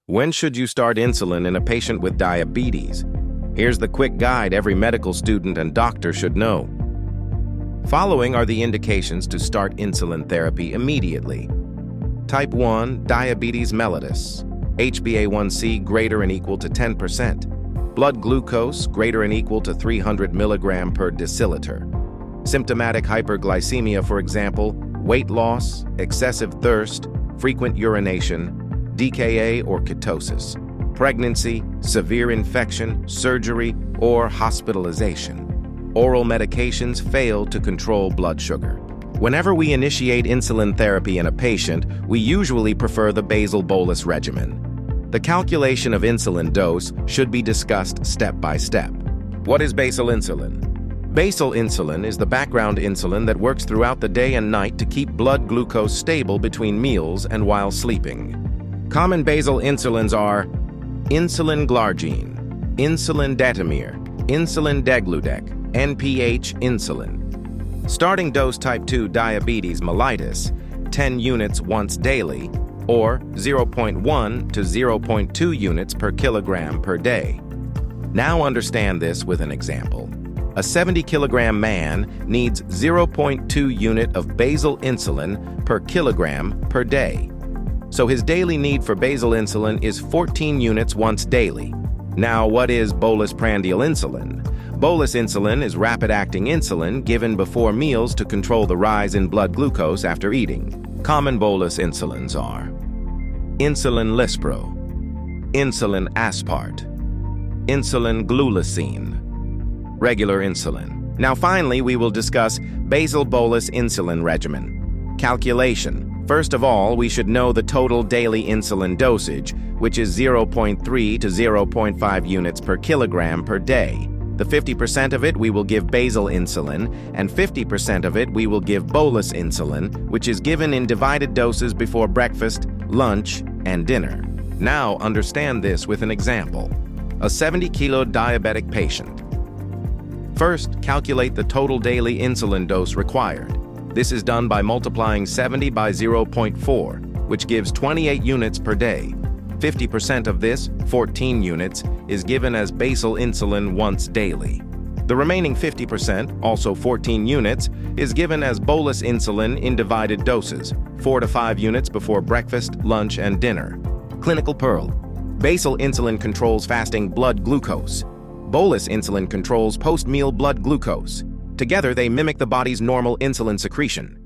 When should you start insulin in a patient with diabetes? Here's the quick guide every medical student and doctor should know. Following are the indications to start insulin therapy immediately. Type 1 diabetes mellitus, HbA1c greater than equal to 10%, blood glucose greater than equal to 300 mg per deciliter. Symptomatic hyperglycemia, for example, weight loss, excessive thirst, frequent urination, DKA or ketosis, pregnancy, severe infection, surgery, or hospitalization. Oral medications fail to control blood sugar. Whenever we initiate insulin therapy in a patient, we usually prefer the basal bolus regimen. The calculation of insulin dose should be discussed step by step. What is basal insulin? Basal insulin is the background insulin that works throughout the day and night to keep blood glucose stable between meals and while sleeping. Common basal insulins are insulin glargine, insulin detamir, insulin degludec, NPH insulin. Starting dose type 2 diabetes mellitus, 10 units once daily, or 0.1 to 0.2 units per kilogram per day. Now understand this with an example. A 70-kilogram man needs 0.2 unit of basal insulin per kilogram per day. So his daily need for basal insulin is 14 units once daily. Now, what is bolus prandial insulin? Bolus insulin is rapid-acting insulin given before meals to control the rise in blood glucose after eating. Common bolus insulins are insulin lispro, insulin aspart, insulin glulicine, regular insulin. Now finally, we will discuss basal bolus insulin regimen. Calculation. First of all, we should know the total daily insulin dosage, which is 0.3 to 0.5 units per kilogram per day. The 50% of it we will give basal insulin, and 50% of it we will give bolus insulin, which is given in divided doses before breakfast, lunch, and dinner. Now understand this with an example. A 70-kilo diabetic patient. First, calculate the total daily insulin dose required. This is done by multiplying 70 by 0.4, which gives 28 units per day. 50% of this, 14 units, is given as basal insulin once daily. The remaining 50%, also 14 units, is given as bolus insulin in divided doses, 4 to 5 units before breakfast, lunch, and dinner. Clinical pearl. Basal insulin controls fasting blood glucose. Bolus insulin controls post-meal blood glucose. Together, they mimic the body's normal insulin secretion.